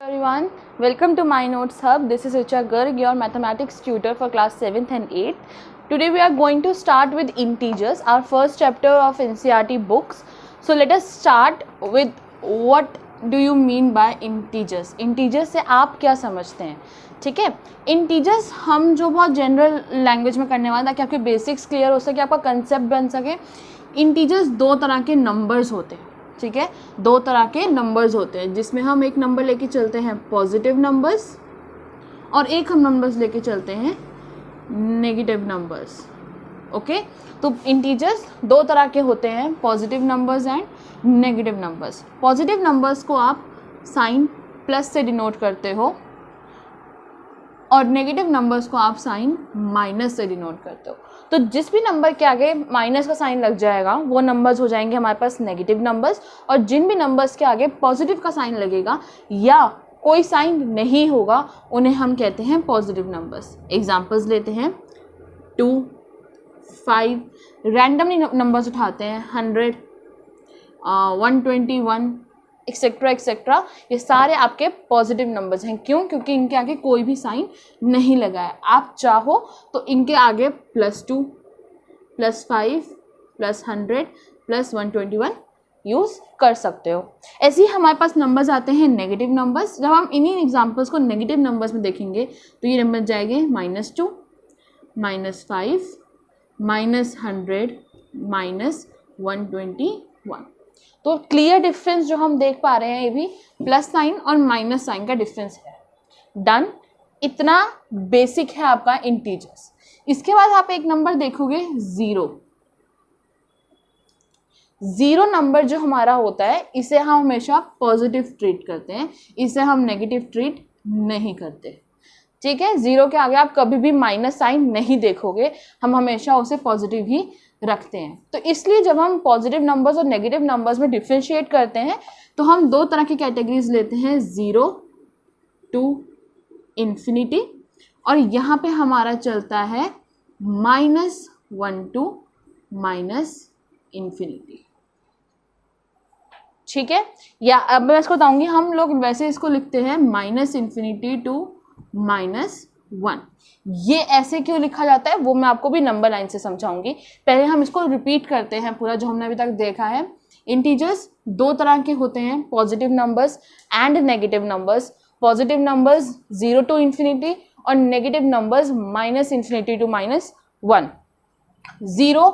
Everyone, welcome to My Notes Hub. This is Richa Garg, your mathematics tutor for class 7th and 8th. Today we are going to start with integers, our first chapter of NCERT books. So let us start with what do you mean by integers. Integers से आप क्या समझते हैं, ठीक है. Integers हम जो बहुत जनरल लैंग्वेज में करने वाले ताकि आपके बेसिक्स क्लियर हो सके, आपका कंसेप्ट बन सके. इंटीजर्स दो तरह के नंबर्स होते हैं, ठीक है. दो तरह के नंबर्स होते हैं जिसमें हम एक नंबर लेके चलते हैं पॉजिटिव नंबर्स और एक हम नंबर्स लेके चलते हैं नेगेटिव नंबर्स. ओके, तो इंटीजर्स दो तरह के होते हैं, positive numbers and negative numbers. Positive numbers को आप साइन प्लस से डिनोट करते हो और नेगेटिव नंबर्स को आप साइन माइनस से डिनोट करते हो. तो जिस भी नंबर के आगे माइनस का साइन लग जाएगा वो नंबर्स हो जाएंगे हमारे पास नेगेटिव नंबर्स, और जिन भी नंबर्स के आगे पॉजिटिव का साइन लगेगा या कोई साइन नहीं होगा उन्हें हम कहते हैं पॉजिटिव नंबर्स. एग्जांपल्स लेते हैं 2, 5, रैंडमली नंबर्स उठाते हैं 100, 121 एक्सेट्रा एक्सेट्रा. ये सारे आपके पॉजिटिव नंबर्स हैं. क्यों? क्योंकि इनके आगे कोई भी साइन नहीं लगा है. आप चाहो तो इनके आगे +2, +5, +100, +121 यूज़ कर सकते हो. ऐसे ही हमारे पास नंबर्स आते हैं नेगेटिव नंबर्स. जब हम इन्हीं एग्जांपल्स को नेगेटिव नंबर्स में देखेंगे तो ये नंबर जाएंगे -2, -5, -100, -121. तो क्लियर डिफरेंस जो हम देख पा रहे हैं ये भी प्लस साइन और माइनस साइन का डिफरेंस है. डन. इतना बेसिक है आपका इंटीजर्स. इसके बाद आप एक नंबर देखोगे 0. 0 नंबर जो हमारा होता है इसे हम हमेशा पॉजिटिव ट्रीट करते हैं, इसे हम नेगेटिव ट्रीट नहीं करते, ठीक है. 0 के आगे आप कभी भी माइनस साइन नहीं देखोगे, हम हमेशा उसे पॉजिटिव ही रखते हैं. तो इसलिए जब हम पॉजिटिव नंबर्स और नेगेटिव नंबर्स में डिफ्रेंशिएट करते हैं तो हम दो तरह की कैटेगरीज लेते हैं, 0 to इन्फिनिटी, और यहाँ पे हमारा चलता है -1 to इन्फिनिटी, ठीक है. या अब मैं इसको बताऊंगी, हम लोग वैसे इसको लिखते हैं -∞ to -1. ये ऐसे क्यों लिखा जाता है वो मैं आपको भी नंबर लाइन से समझाऊंगी. पहले हम इसको रिपीट करते हैं पूरा जो हमने अभी तक देखा है. इंटीजर्स दो तरह के होते हैं, positive numbers and negative numbers. Positive numbers 0 to infinity और negative numbers -∞ to -1. 0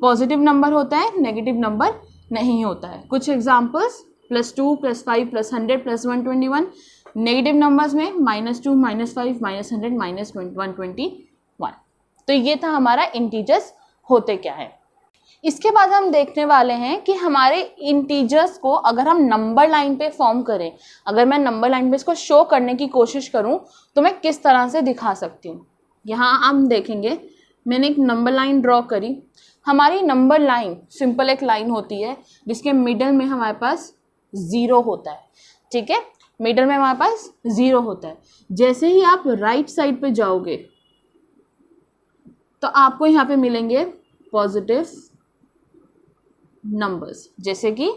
positive number होता है, नेगेटिव नंबर नहीं होता है. कुछ एग्जाम्पल्स +2, +5, +100, +121. नेगेटिव नंबर्स में -2, -5, -100, -121. तो ये था हमारा इंटीजर्स होते क्या है. इसके बाद हम देखने वाले हैं कि हमारे इंटीजर्स को अगर हम नंबर लाइन पे फॉर्म करें, अगर मैं नंबर लाइन पे इसको शो करने की कोशिश करूं तो मैं किस तरह से दिखा सकती हूँ. यहाँ हम देखेंगे मैंने एक नंबर लाइन ड्रॉ करी. हमारी नंबर लाइन सिंपल एक लाइन होती है जिसके मिडल में हमारे पास 0 होता है, ठीक है. मिडल में हमारे पास 0 होता है. जैसे ही आप राइट साइड पे जाओगे तो आपको यहाँ पे मिलेंगे पॉजिटिव नंबर्स, जैसे कि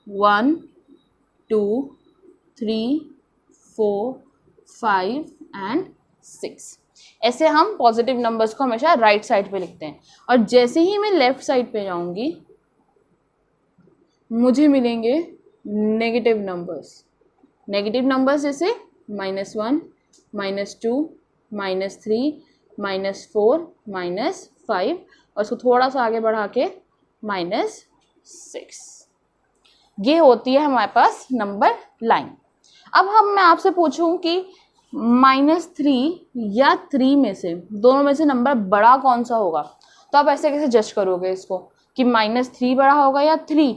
1, 2, 3, 4, 5 एंड 6. ऐसे हम पॉजिटिव नंबर्स को हमेशा राइट साइड पे लिखते हैं. और जैसे ही मैं लेफ्ट साइड पे जाऊंगी मुझे मिलेंगे नेगेटिव नंबर्स. नेगेटिव नंबर्स जैसे -1, -2, -3, -4, -5 और उसको थोड़ा सा आगे बढ़ा के -6. ये होती है हमारे पास नंबर लाइन. अब मैं आपसे पूछूं कि -3 या 3 में से दोनों में से नंबर बड़ा कौन सा होगा, तो आप ऐसे कैसे जज करोगे इसको कि -3 बड़ा होगा या 3.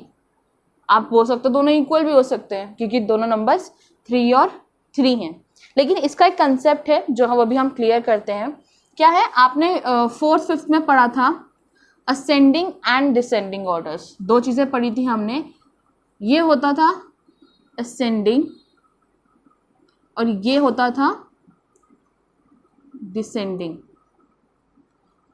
आप बोल सकते हो दोनों इक्वल भी हो सकते हैं क्योंकि दोनों नंबर्स 3 और 3 हैं. लेकिन इसका एक कंसेप्ट है जो हम अभी क्लियर करते हैं. क्या है, आपने 4th 5th में पढ़ा था असेंडिंग एंड डिसेंडिंग ऑर्डर्स. दो चीज़ें पढ़ी थी हमने. ये होता था असेंडिंग और ये होता था डिसेंडिंग.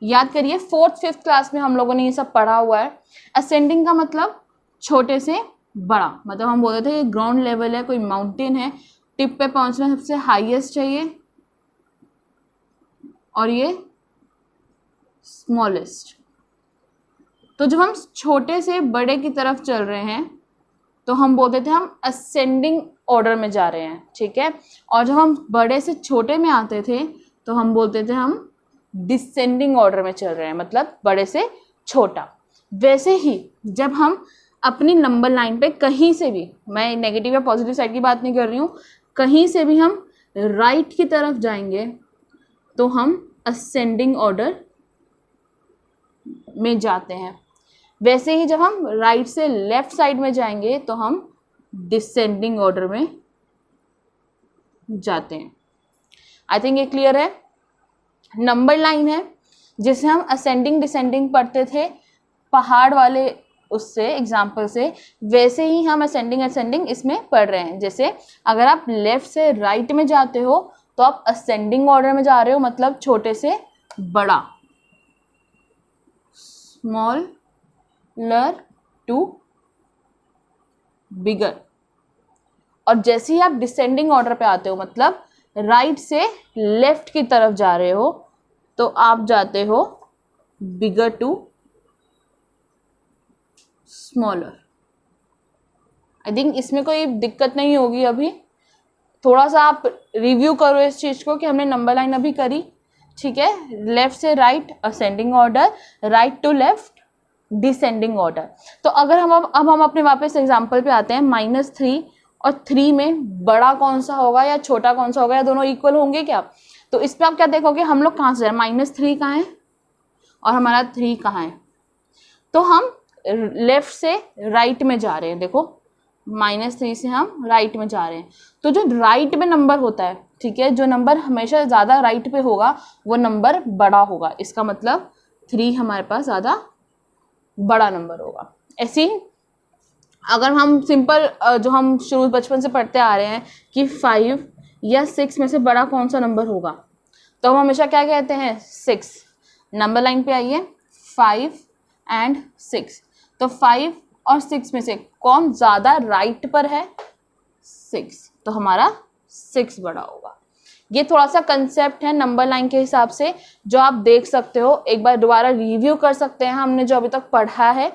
याद करिए 4th 5th क्लास में हम लोगों ने ये सब पढ़ा हुआ है. असेंडिंग का मतलब छोटे से बड़ा, मतलब हम बोलते थे ग्राउंड लेवल है, कोई माउंटेन है, टिप पे पहुंचना सबसे हाईएस्ट चाहिए और ये स्मॉलेस्ट। तो जब हम छोटे से बड़े की तरफ चल रहे हैं तो हम बोलते थे हम असेंडिंग ऑर्डर में जा रहे हैं, ठीक है। और जब हम बड़े से छोटे में आते थे तो हम बोलते थे हम डिसेंडिंग ऑर्डर में चल रहे हैं, मतलब बड़े से छोटा। वैसे ही जब हम अपनी नंबर लाइन पे कहीं से भी, मैं नेगेटिव या पॉजिटिव साइड की बात नहीं कर रही हूँ, कहीं से भी हम राइट की तरफ जाएंगे तो हम असेंडिंग ऑर्डर में जाते हैं। वैसे ही जब हम राइट से लेफ्ट साइड में जाएंगे तो हम डिसेंडिंग ऑर्डर में जाते हैं। आई थिंक ये क्लियर है। नंबर लाइन है जिसे हम असेंडिंग डिसेंडिंग पढ़ते थे पहाड़ वाले उससे एग्जाम्पल से, वैसे ही हम असेंडिंग असेंडिंग इसमें पढ़ रहे हैं। जैसे अगर आप लेफ्ट से राइट में जाते हो तो आप असेंडिंग ऑर्डर में जा रहे हो, मतलब छोटे से बड़ा, स्मॉलर टू बिगर। और जैसे ही आप डिसेंडिंग ऑर्डर पे आते हो, मतलब राइट से लेफ्ट की तरफ जा रहे हो, तो आप जाते हो बिगर टू स्मॉलर। आई थिंक इसमें कोई दिक्कत नहीं होगी। अभी थोड़ा सा आप रिव्यू करो इस चीज़ को कि हमने नंबर लाइन अभी करी, ठीक है। लेफ्ट से right ascending order, right to left descending order. तो अगर अब हम अपने वापस एग्जांपल पे आते हैं, -3 और 3 में बड़ा कौन सा होगा या छोटा कौन सा होगा, या दोनों इक्वल होंगे क्या? तो इस पर आप क्या देखोगे, हम लोग कहाँ से, -3 कहाँ है और हमारा 3 कहाँ है। तो हम लेफ्ट से राइट में जा रहे हैं, देखो -3 से हम राइट में जा रहे हैं। तो जो राइट में नंबर होता है, ठीक है, जो नंबर हमेशा ज़्यादा राइट पे होगा वो नंबर बड़ा होगा। इसका मतलब 3 हमारे पास ज़्यादा बड़ा नंबर होगा। ऐसे ही अगर हम सिंपल जो हम शुरू बचपन से पढ़ते आ रहे हैं कि 5 या 6 में से बड़ा कौन सा नंबर होगा, तो हम हमेशा क्या कहते हैं, 6। नंबर लाइन पे आइए, 5 एंड 6। तो 5 और 6 में से कौन ज़्यादा राइट पर है, 6, तो हमारा 6 बड़ा होगा। ये थोड़ा सा कंसेप्ट है नंबर लाइन के हिसाब से जो आप देख सकते हो। एक बार दोबारा रिव्यू कर सकते हैं हमने जो अभी तक पढ़ा है।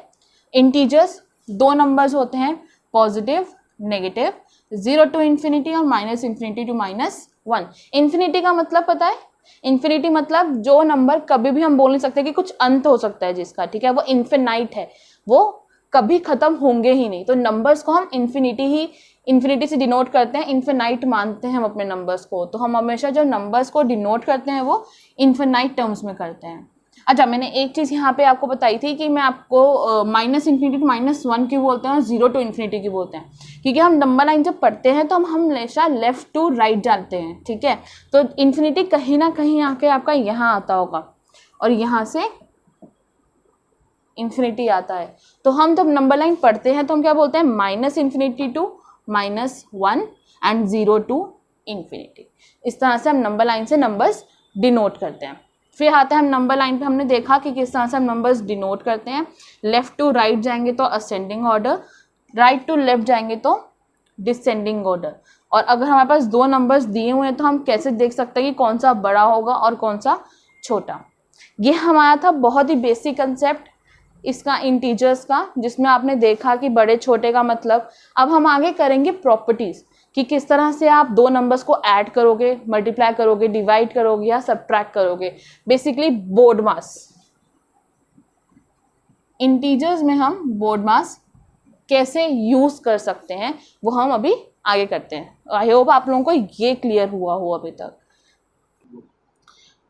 इंटीजर्स 2 नंबर्स होते हैं, पॉजिटिव नेगेटिव, 0 टू इन्फिनिटी और -∞ टू -1। इन्फिनिटी का मतलब पता है, इन्फिनिटी मतलब जो नंबर कभी भी हम बोल नहीं सकते कि कुछ अंत हो सकता है जिसका, ठीक है, वो इन्फिनाइट है, वो कभी खत्म होंगे ही नहीं। तो नंबर्स को हम इन्फिनिटी से डिनोट करते हैं, इन्फिनाइट मानते हैं हम अपने नंबर्स को। तो हम हमेशा जो नंबर्स को डिनोट करते हैं वो इन्फिनाइट टर्म्स में करते हैं। अच्छा, मैंने एक चीज़ यहाँ पे आपको बताई थी कि मैं आपको -∞ टू -1 क्यों बोलते हैं और 0 टू इन्फिनिटी क्यों बोलते हैं, क्योंकि हम नंबर लाइन जब पढ़ते हैं तो हम हमेशा लेफ्ट टू राइट जानते हैं, ठीक है। तो इन्फिनिटी कहीं ना कहीं आके आपका यहाँ आता होगा और यहाँ से इन्फिनिटी आता है। तो हम जब नंबर लाइन पढ़ते हैं तो हम क्या बोलते हैं, -∞ टू -1 एंड 0 टू इन्फिनिटी। इस तरह से हम नंबर लाइन से नंबर्स डिनोट करते हैं। फिर आते हैं हम नंबर लाइन पे, हमने देखा कि किस तरह से हम नंबर्स डिनोट करते हैं। लेफ्ट टू राइट जाएंगे तो ascending order, right to left जाएंगे तो डिसेंडिंग ऑर्डर। और अगर हमारे पास 2 नंबर्स दिए हुए हैं तो हम कैसे देख सकते हैं कि कौन सा बड़ा होगा और कौन सा छोटा। ये हमारा था बहुत ही बेसिक कंसेप्ट इसका, इंटीजर्स का, जिसमें आपने देखा कि बड़े छोटे का मतलब। अब हम आगे करेंगे प्रॉपर्टीज़ कि किस तरह से आप 2 नंबर्स को ऐड करोगे, मल्टीप्लाई करोगे, डिवाइड करोगे या सबट्रैक्ट करोगे। बेसिकली बोर्ड मास, इंटीजर्स में हम बोर्ड मास कैसे यूज़ कर सकते हैं वो हम अभी आगे करते हैं। आई होप आप लोगों को ये क्लियर हुआ हो अभी तक।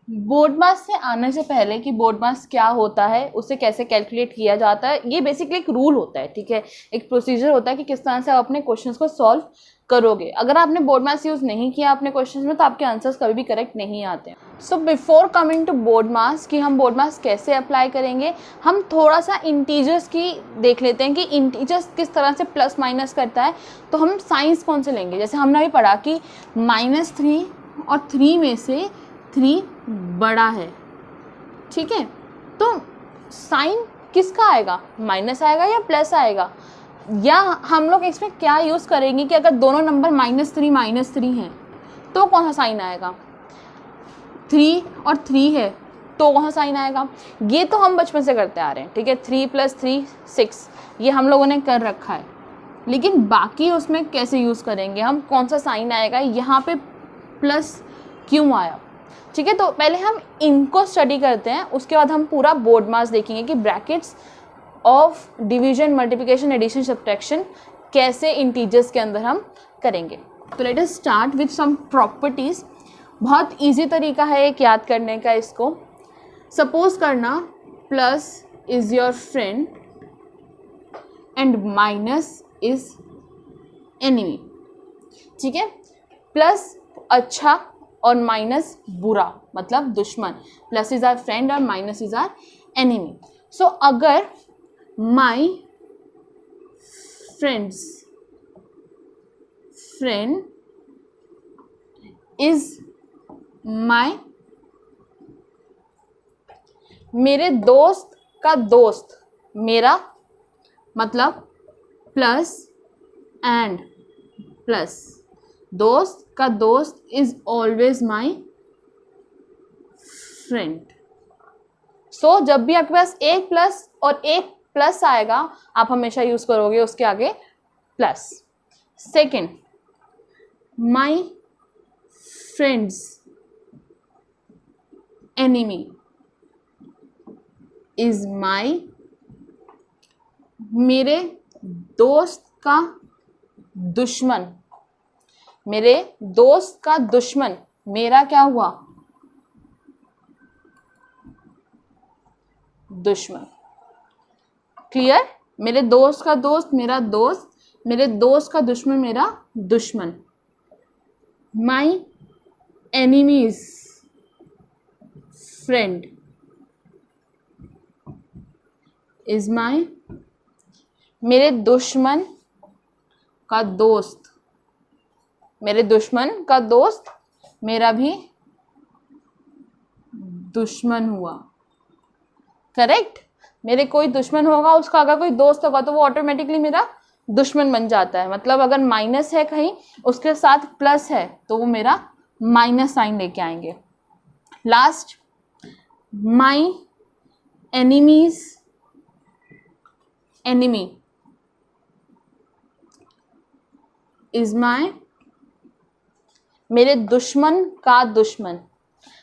बोर्ड मास से आने से पहले कि बोर्ड मास क्या होता है, उसे कैसे कैलकुलेट किया जाता है, ये बेसिकली एक रूल होता है, ठीक है, एक प्रोसीजर होता है कि किस तरह से आप अपने क्वेश्चंस को सॉल्व करोगे। अगर आपने बोर्ड मास यूज़ नहीं किया अपने क्वेश्चंस में तो आपके आंसर्स कभी भी करेक्ट नहीं आते। So before coming to board maths कि हम बोर्ड मास कैसे अप्लाई करेंगे, हम थोड़ा सा इंटीजर्स की देख लेते हैं कि इंटीजर्स किस तरह से प्लस माइनस करता है। तो हम साइंस कौन से लेंगे, जैसे हमने अभी पढ़ा कि -3 और 3 में से 3 बड़ा है, ठीक है। तो साइन किसका आएगा, माइनस आएगा या प्लस आएगा? या हम लोग इसमें क्या यूज़ करेंगे कि अगर दोनों नंबर -3 हैं तो कौन सा साइन आएगा, 3 और 3 है तो कौन सा साइन आएगा। ये तो हम बचपन से करते आ रहे हैं, ठीक है, 3 + 3 6, ये हम लोगों ने कर रखा है। लेकिन बाकी उसमें कैसे यूज़ करेंगे हम, कौन सा साइन आएगा, यहाँ पे प्लस क्यों आया, ठीक है। तो पहले हम इनको स्टडी करते हैं, उसके बाद हम पूरा बोर्ड मास देखेंगे कि brackets of division, multiplication, addition, subtraction कैसे इंटीजर्स के अंदर हम करेंगे। तो let us start with some properties. बहुत इजी तरीका है एक याद करने का इसको। सपोज करना plus is your friend and minus is enemy, ठीक है। प्लस अच्छा और माइनस बुरा, मतलब दुश्मन। प्लस इज़ आर फ्रेंड और minus is our enemy. So अगर माई फ्रेंड इज माई, मेरे दोस्त का दोस्त मेरा, मतलब प्लस एंड प्लस, दोस्त का दोस्त इज ऑलवेज माई फ्रेंड। सो जब भी आपके पास एक प्लस और एक प्लस आएगा आप हमेशा यूज करोगे उसके आगे plus. Second, my friends enemy is my, मेरे दोस्त का दुश्मन, मेरे दोस्त का दुश्मन मेरा क्या हुआ, दुश्मन। क्लियर, मेरे दोस्त का दोस्त मेरा दोस्त, मेरे दोस्त का दुश्मन मेरा दुश्मन। माई एनिमीज फ्रेंड इज माई, मेरे दुश्मन का दोस्त, मेरे दुश्मन का दोस्त मेरा भी दुश्मन हुआ। करेक्ट, मेरे कोई दुश्मन होगा उसका अगर कोई दोस्त होगा तो वो ऑटोमेटिकली मेरा दुश्मन बन जाता है। मतलब अगर माइनस है कहीं उसके साथ प्लस है तो वो मेरा माइनस साइन लेके आएंगे। Last, my enemies enemy is my, मेरे दुश्मन का दुश्मन,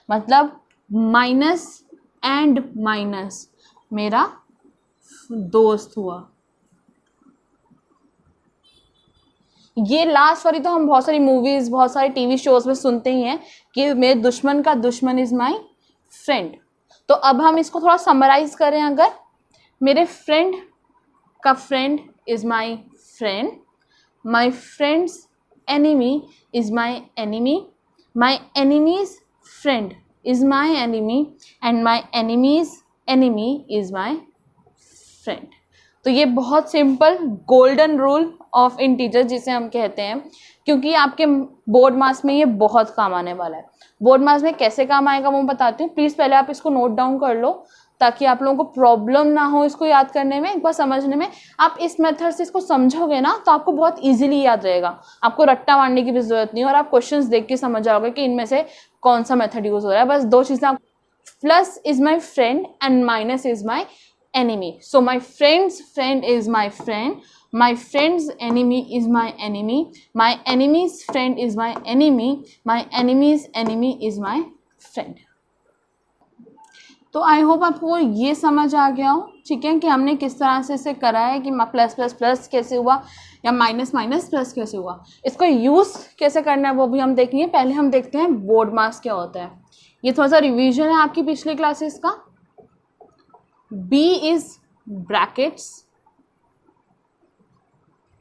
मतलब माइनस एंड माइनस मेरा दोस्त हुआ। ये लास्ट वाली तो हम बहुत सारी मूवीज, बहुत सारे टीवी शोज में सुनते ही हैं कि मेरे दुश्मन का दुश्मन इज माई फ्रेंड। तो अब हम इसको थोड़ा समराइज करें, अगर मेरे फ्रेंड का friend is my friend, my friends enemy is my enemy, my enemy's friend is my enemy and my enemy's enemy is my friend। तो ये बहुत simple golden rule of integer जिसे हम कहते हैं, क्योंकि आपके बोर्ड मास में ये बहुत काम आने वाला है। बोर्ड मास में कैसे काम आएगा वो बताती हूँ, प्लीज़ पहले आप इसको नोट डाउन कर लो ताकि आप लोगों को प्रॉब्लम ना हो इसको याद करने में, एक बार समझने में। आप इस मेथड से इसको समझोगे ना तो आपको बहुत इजीली याद रहेगा, आपको रट्टा मारने की भी जरूरत नहीं, और आप क्वेश्चंस देख के समझ जाओगे कि इनमें से कौन सा मेथड यूज हो रहा है। बस दो चीज़ें, plus is my friend and minus is my enemy. So my friends friend is my friend, my friend's enemy is my enemy, my enemy's friend is my enemy, my enemy's enemy is my friend। तो I hope आपको ये समझ आ गया हो, ठीक है, कि हमने किस तरह से इसे करा है कि प्लस प्लस प्लस कैसे हुआ या माइनस माइनस प्लस कैसे हुआ। इसको यूज़ कैसे करना है वो भी हम देखेंगे। पहले हम देखते हैं बोर्ड मास क्या होता है। ये थोड़ा सा रिवीजन है आपकी पिछली क्लासेस का। B is brackets,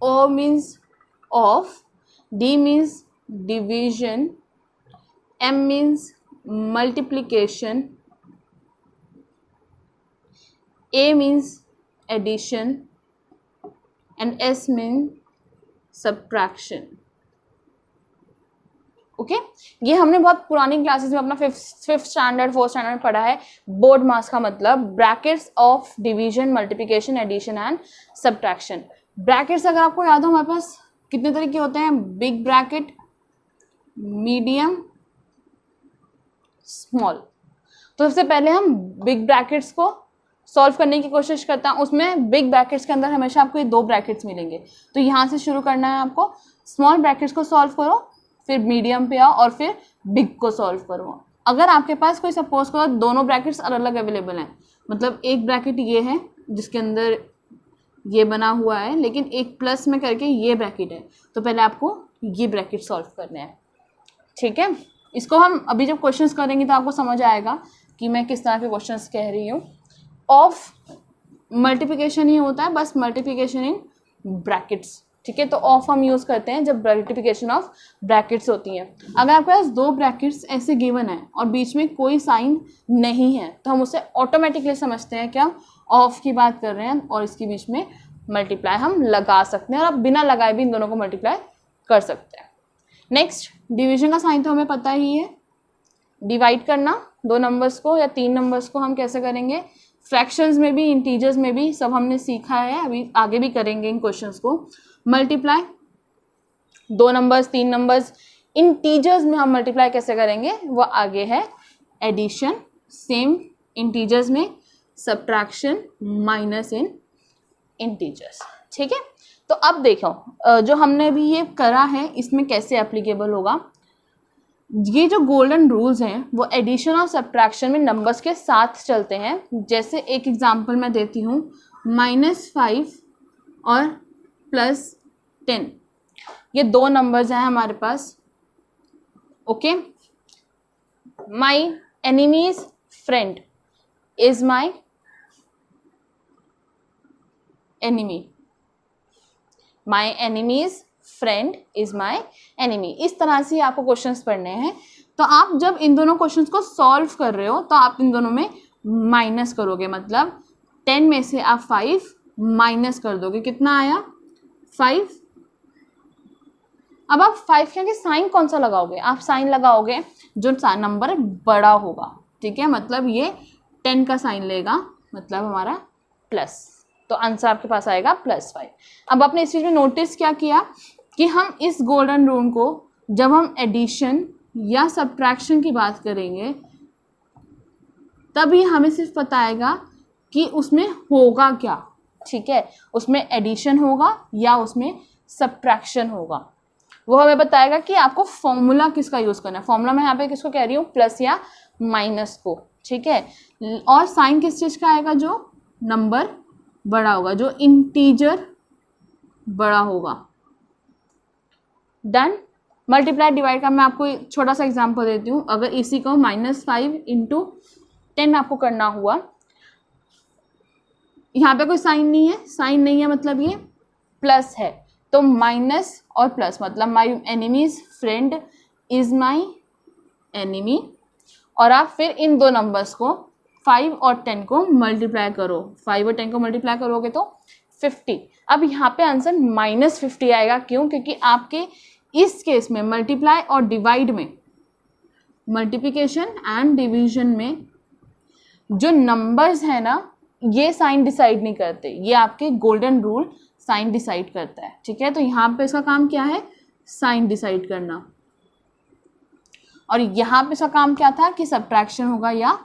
O means of, D means division, M means multiplication, A means addition and S means subtraction। Okay ये हमने बहुत पुरानी क्लासेस में अपना फिफ्थ स्टैंडर्ड, फोर्थ स्टैंडर्ड में पढ़ा है। बोर्ड मास का मतलब brackets of division, multiplication, addition and subtraction. Brackets अगर आपको याद हो हमारे पास कितने तरीके होते हैं, बिग ब्रैकेट, मीडियम, स्मॉल। तो सबसे पहले हम बिग ब्रैकेट्स को सॉल्व करने की कोशिश करते हैं। उसमें बिग ब्रैकेट्स के अंदर हमेशा आपको ये 2 ब्रैकेट्स मिलेंगे, तो यहाँ से शुरू करना है आपको। स्मॉल ब्रैकेट्स को सॉल्व करो, फिर मीडियम पे आओ और फिर बिग को सॉल्व करो। अगर आपके पास कोई सपोज करो दोनों ब्रैकेट्स अलग अलग अवेलेबल हैं, मतलब एक ब्रैकेट ये है जिसके अंदर ये बना हुआ है, लेकिन एक प्लस में करके ये ब्रैकेट है, तो पहले आपको ये ब्रैकेट सॉल्व करने हैं, ठीक है। इसको हम अभी जब क्वेश्चंस करेंगे तो आपको समझ आएगा कि मैं किस तरह के क्वेश्चंस कह रही हूँ। ऑफ मल्टीप्लिकेशन ही होता है, बस मल्टीप्लिकेशन इन ब्रैकेट्स, ठीक है। तो ऑफ हम यूज़ करते हैं जब मल्टीप्लिकेशन ऑफ ब्रैकेट्स होती हैं। अगर आपके पास 2 ब्रैकेट्स ऐसे गिवन है और बीच में कोई साइन नहीं है, तो हम उसे ऑटोमेटिकली समझते हैं कि हम ऑफ की बात कर रहे हैं और इसके बीच में मल्टीप्लाई हम लगा सकते हैं, और आप बिना लगाए भी इन दोनों को मल्टीप्लाई कर सकते हैं। नेक्स्ट, डिवीजन का साइन तो हमें पता ही है। डिवाइड करना 2 नंबर्स को या 3 नंबर्स को हम कैसे करेंगे, फ्रैक्शंस में भी, इंटीजर्स में भी, सब हमने सीखा है, अभी आगे भी करेंगे इन क्वेश्चंस को। मल्टीप्लाई 2 नंबर्स, 3 नंबर्स, इंटीजर्स में हम मल्टीप्लाई कैसे करेंगे वो आगे है। एडिशन सेम इंटीजर्स में, सब्ट्रैक्शन माइनस इन इंटीजर्स, ठीक है। तो अब देखो जो हमने भी ये करा है इसमें कैसे एप्लीकेबल होगा। ये जो गोल्डन रूल्स हैं वो एडिशन और सब्ट्रैक्शन में नंबर्स के साथ चलते हैं। जैसे एक एग्जांपल मैं देती हूँ, -5 और +10, ये 2 नंबर्स हैं हमारे पास, okay. My enemy's friend is my enemy, my enemy's friend is my enemy. इस तरह से आपको क्वेश्चंस पढ़ने हैं। तो आप जब इन दोनों क्वेश्चंस को सॉल्व कर रहे हो तो आप इन दोनों में माइनस करोगे, मतलब 10 में से आप 5 माइनस कर दोगे, कितना आया 5। अब आप 5 के आगे साइन कौन सा लगाओगे, आप साइन लगाओगे जो नंबर बड़ा होगा, ठीक है। मतलब ये 10 का साइन लेगा, मतलब हमारा प्लस, तो आंसर आपके पास आएगा +5। अब आपने इस चीज़ में नोटिस क्या किया कि हम इस गोल्डन रूल को जब हम एडिशन या सब्ट्रैक्शन की बात करेंगे तभी हमें सिर्फ पता आएगा कि उसमें होगा क्या, ठीक है। उसमें एडिशन होगा या उसमें सब्ट्रैक्शन होगा, वो हमें बताएगा कि आपको फॉर्मूला किसका यूज़ करना है। फॉर्मूला मैं यहाँ पे किसको कह रही हूँ, प्लस या माइनस को, ठीक है। और साइन किस चीज़ का आएगा, जो नंबर बड़ा होगा, जो इंटीजर बड़ा होगा। डन। मल्टीप्लाई डिवाइड का मैं आपको छोटा सा एग्जांपल देती हूँ। अगर इसी को -5 × 10 आपको करना हुआ, यहाँ पे कोई साइन नहीं है, साइन नहीं है मतलब ये प्लस है, तो माइनस और प्लस मतलब my enemy's friend is my enemy, और आप फिर इन 2 नंबर्स को 5 और 10 को मल्टीप्लाई करो। 5 और 10 को मल्टीप्लाई करोगे तो 50। अब यहाँ पे आंसर -50 आएगा, क्यों? क्योंकि आपके इस केस में मल्टीप्लाई और डिवाइड में, मल्टीप्लिकेशन एंड डिवीजन में जो नंबर्स है ना, ये साइन डिसाइड नहीं करते, ये आपके गोल्डन रूल साइन डिसाइड करता है, ठीक है। तो यहाँ पे इसका काम क्या है, साइन डिसाइड करना, और यहाँ पे इसका काम क्या था कि सब्ट्रैक्शन होगा या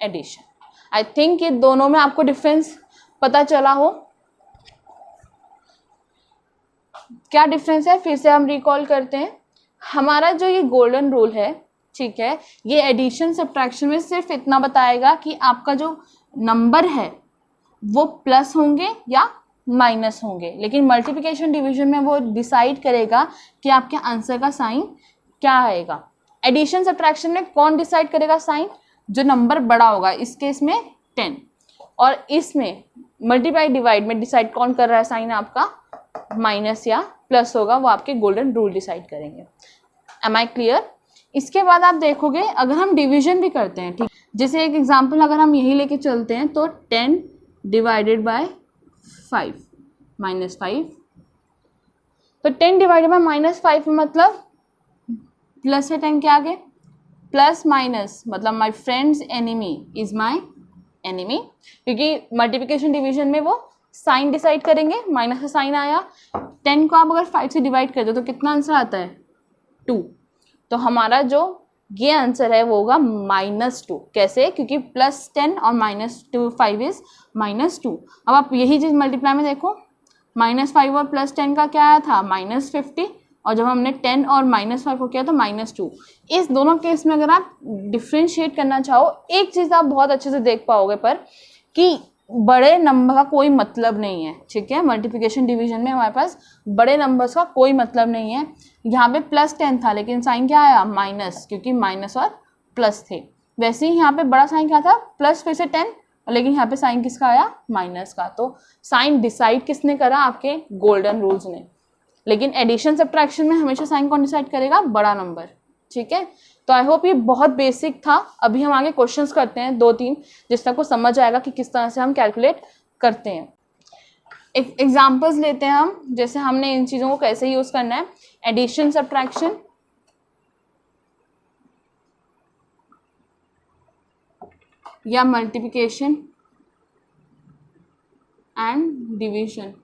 एडिशन। आई थिंक ये दोनों में आपको डिफरेंस पता चला हो। क्या डिफरेंस है, फिर से हम रिकॉल करते हैं। हमारा जो ये गोल्डन रूल है, ठीक है, ये एडिशन सब्ट्रैक्शन में सिर्फ इतना बताएगा कि आपका जो नंबर है वो प्लस होंगे या माइनस होंगे, लेकिन मल्टीप्लिकेशन डिवीजन में वो डिसाइड करेगा कि आपके आंसर का साइन क्या आएगा। एडिशन सब्ट्रैक्शन में कौन डिसाइड करेगा साइन, जो नंबर बड़ा होगा, इस केस में 10, और इसमें मल्टीप्लाई डिवाइड में डिसाइड कौन कर रहा है साइन, आपका माइनस या प्लस होगा, वो आपके गोल्डन रूल डिसाइड करेंगे। Am I clear? इसके बाद आप देखोगे अगर हम डिवीजन भी करते हैं, ठीक, जैसे एक एग्जांपल अगर हम यही लेके चलते हैं तो 10 डिवाइडेड बाय 5 -5, तो 10 डिवाइडेड बाय -5 मतलब प्लस है 10 के आगे, प्लस माइनस मतलब my friends enemy is my enemy, क्योंकि मल्टीप्लिकेशन डिवीजन में वो साइन डिसाइड करेंगे, माइनस का साइन आया, 10 को आप अगर 5 से डिवाइड कर दो तो कितना आंसर आता है 2। तो हमारा जो ये आंसर है वो होगा -2। कैसे? क्योंकि +10 और -5 इज -2। अब आप यही चीज़ मल्टीप्लाई में देखो, -5 और +10 का क्या आया था -50, और जब हमने 10 और -5 को किया तो -2। इस दोनों केस में अगर आप डिफ्रेंशिएट करना चाहो, एक चीज़ आप बहुत अच्छे से देख पाओगे पर कि बड़े नंबर का कोई मतलब नहीं है, ठीक है। मल्टीप्लिकेशन डिवीजन में हमारे पास बड़े नंबर्स का कोई मतलब नहीं है। यहाँ पे +10 था लेकिन साइन क्या आया माइनस, क्योंकि माइनस और प्लस थे। वैसे ही यहाँ पे बड़ा साइन क्या था प्लस फिर से 10, लेकिन यहाँ पे साइन किसका आया माइनस का। तो साइन डिसाइड किसने करा? आपके गोल्डन रूल्स ने। लेकिन एडिशन सब्ट्रैक्शन में हमेशा साइन कौन डिसाइड करेगा? बड़ा नंबर, ठीक है। तो आई होप ये बहुत बेसिक था। अभी हम आगे क्वेश्चंस करते हैं 2-3, जिससे आपको समझ आएगा कि किस तरह से हम कैलकुलेट करते हैं। एग्जाम्पल्स लेते हैं हम, जैसे हमने इन चीज़ों को कैसे यूज़ करना है। एडिशन सब्ट्रैक्शन या multiplication and division.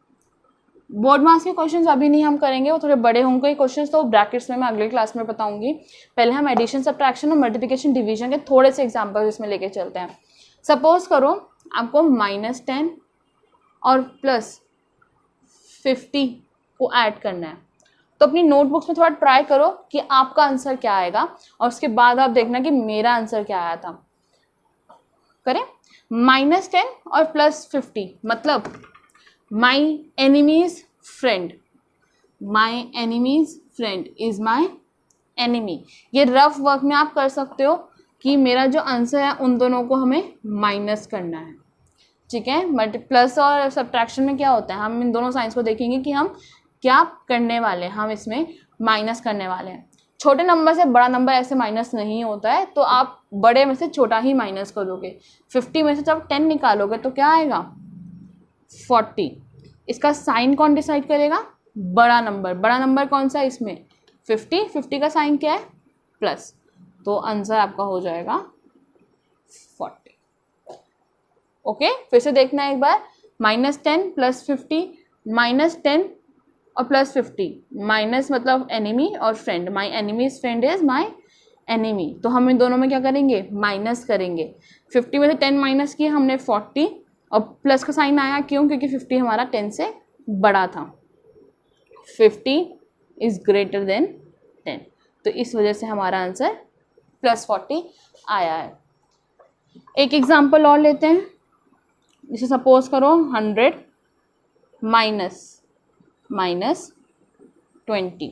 Board marks के क्वेश्चंस अभी नहीं हम करेंगे, वो थोड़े बड़े होंगे क्वेश्चंस, तो ब्रैकेट्स में मैं अगले क्लास में बताऊंगी। पहले हम एडिशन सब्ट्रैक्शन और मल्टीप्लिकेशन डिवीजन के थोड़े से एग्जांपल्स इसमें लेके चलते हैं। सपोज करो आपको -10 और +50 को ऐड करना है, तो अपनी नोटबुक्स में थोड़ा ट्राई करो कि आपका आंसर क्या आएगा, और उसके बाद आप देखना कि मेरा आंसर क्या आया था। करें -10 और +50, मतलब my enemy's friend is my enemy। ये रफ वर्क में आप कर सकते हो कि मेरा जो आंसर है उन दोनों को हमें माइनस करना है, ठीक है। प्लस और सब्ट्रैक्शन में क्या होता है, हम इन दोनों साइंस को देखेंगे कि हम क्या करने वाले हैं, हम इसमें माइनस करने वाले हैं। छोटे नंबर से बड़ा नंबर ऐसे माइनस नहीं होता है, तो आप बड़े में से छोटा ही माइनस करोगे। 50 में से जब 10 निकालोगे तो क्या आएगा 40। इसका साइन कौन डिसाइड करेगा? बड़ा नंबर। बड़ा नंबर कौन सा है इसमें? 50 का साइन क्या है? प्लस। तो आंसर आपका हो जाएगा 40। ओके, फिर से देखना है एक बार। -10 +50, -10 और +50, माइनस मतलब एनिमी और friend. My enemy's friend is my enemy. तो हम इन दोनों में क्या करेंगे? माइनस करेंगे। 50 में से 10 माइनस किए हमने 40, और प्लस का साइन आया क्यों? क्योंकि 50 हमारा 10 से बड़ा था। 50 इज ग्रेटर देन 10, तो इस वजह से हमारा आंसर +40 आया है। एक एग्जांपल और लेते हैं, जैसे सपोज करो 100 माइनस 20।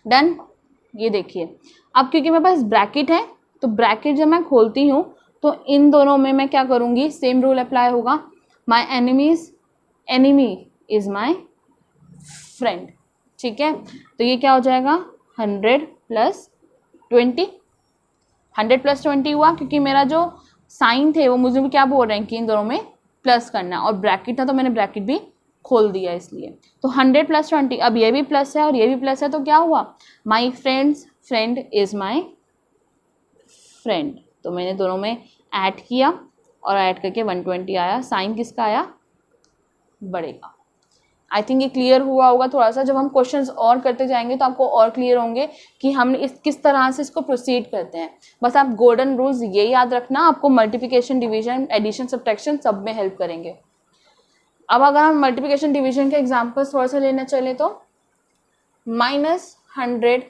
डन। ये देखिए, अब क्योंकि मेरे पास ब्रैकेट है, तो ब्रैकेट जब मैं खोलती हूँ तो इन दोनों में मैं क्या करूँगी? सेम रूल अप्लाई होगा। माई एनिमी इज माई फ्रेंड, ठीक है। तो ये क्या हो जाएगा 100 + 20। 100 + 20 हुआ, क्योंकि मेरा जो साइन थे वो मुझे भी क्या बोल रहे हैं कि इन दोनों में प्लस करना है, और ब्रैकेट था तो मैंने ब्रैकेट भी खोल दिया इसलिए। तो 100 + 20, अब ये भी प्लस है और ये भी प्लस है, तो क्या हुआ? My friend is my friend. तो मैंने दोनों में ऐड किया और ऐड करके 120 आया। साइन किसका आया? बड़े का। आई थिंक ये क्लियर हुआ होगा थोड़ा सा। जब हम क्वेश्चंस और करते जाएंगे तो आपको और क्लियर होंगे कि हम इस किस तरह से इसको प्रोसीड करते हैं। बस आप गोल्डन रूल्स ये याद रखना, आपको मल्टीप्लिकेशन, डिवीजन, एडिशन, सब्ट्रैक्शन सब में हेल्प करेंगे। अब अगर हम मल्टीप्लिकेशन डिवीजन के एग्जाम्पल्स थोड़ा सा लेना चले तो -100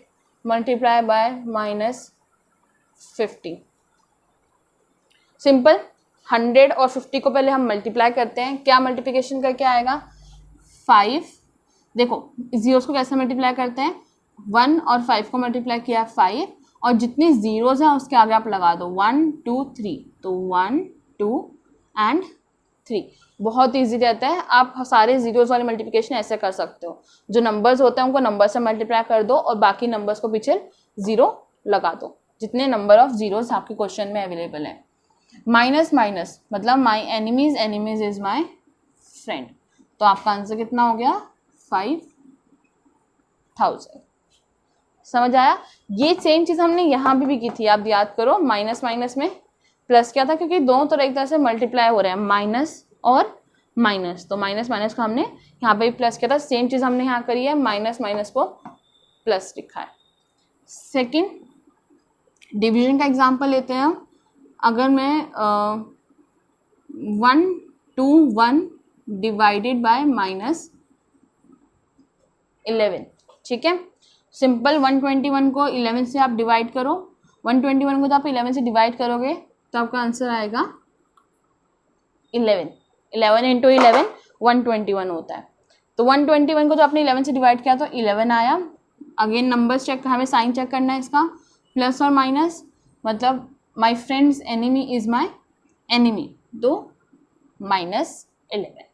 मल्टीप्लाई बाय -50। सिंपल। 100 और 50 को पहले हम मल्टीप्लाई करते हैं। क्या मल्टीप्लिकेशन करके आएगा? 5। देखो जीरोस को कैसे मल्टीप्लाई करते हैं? 1 और 5 को मल्टीप्लाई किया 5, और जितनी जीरोस हैं उसके आगे आप लगा दो 1 2 3, तो 1 2 एंड 3। बहुत ईजी रहता है। आप सारे जीरोस वाले मल्टीप्लिकेशन ऐसे कर सकते हो। जो नंबर्स होते हैं उनको नंबर से मल्टीप्लाई कर दो और बाकी नंबर्स को पीछे जीरो लगा दो, जितने नंबर ऑफ जीरोस आपके क्वेश्चन में अवेलेबल है। माइनस मतलब my enemies is my friend. तो आपका आंसर कितना हो गया? 5000। समझ आया? ये सेम चीज़ हमने यहाँ भी की थी, आप याद करो। माइनस में प्लस क्या था? क्योंकि दोनों तरह एक तरह से मल्टीप्लाई हो रहे हैं, माइनस और माइनस, तो माइनस माइनस का हमने यहाँ पे प्लस किया था, सेम चीज़ हमने यहाँ करी है, माइनस माइनस को प्लस लिखा है। सेकेंड डिवीजन का एग्जाम्पल लेते हैं हम। अगर मैं 1 2 1 डिवाइडेड बाय माइनस 11, ठीक है, सिंपल 121 को 11 से आप डिवाइड करो, 121 को तो आप 11 से डिवाइड करोगे तो आपका आंसर आएगा 11, 11 इंटू 11 121 होता है। तो 121 को तो आपने 11 से डिवाइड किया तो 11 आया। अगेन नंबर्स चेक, हमें साइन चेक करना है इसका, प्लस और माइनस, मतलब my friends enemy is my enemy, तो -11।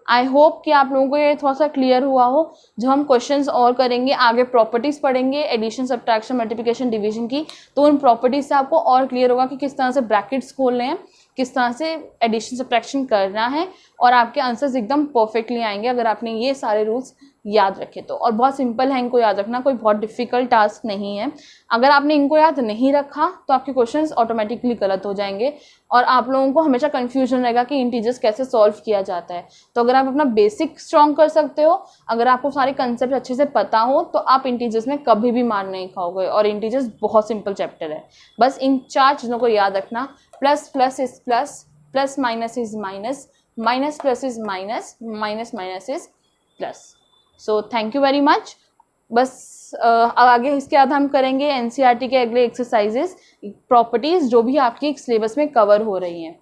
आई होप कि आप लोगों को ये थोड़ा सा क्लियर हुआ हो। जब हम क्वेश्चंस और करेंगे आगे, प्रॉपर्टीज़ पढ़ेंगे एडिशन, सब्ट्रैक्शन, मल्टीप्लिकेशन, डिवीजन की, तो उन प्रॉपर्टीज़ से आपको और क्लियर होगा कि किस तरह से ब्रैकेट्स खोलने हैं, किस तरह से एडिशन सब्ट्रैक्शन करना है, और आपके आंसर्स एकदम परफेक्टली आएंगे अगर आपने ये सारे रूल्स याद रखे तो। और बहुत सिंपल है इनको याद रखना, कोई बहुत डिफ़िकल्ट टास्क नहीं है। अगर आपने इनको याद नहीं रखा तो आपके क्वेश्चंस ऑटोमेटिकली गलत हो जाएंगे और आप लोगों को हमेशा कन्फ्यूजन रहेगा कि इंटीजर्स कैसे सॉल्व किया जाता है। तो अगर आप अपना बेसिक स्ट्रॉन्ग कर सकते हो, अगर आपको सारे कंसेप्ट अच्छे से पता हो, तो आप इंटीजर्स में कभी भी मार नहीं खाओगे। और इंटीजर्स बहुत सिंपल चैप्टर है, बस इन 4 चीज़ों को याद रखना। Plus plus is plus, plus minus is minus, minus plus is minus, minus minus is plus. So thank you very much. बस आगे इसके बाद हम करेंगे एनसीईआरटी के अगले एक्सरसाइजेस, प्रॉपर्टीज़ जो भी आपकी सिलेबस में कवर हो रही हैं।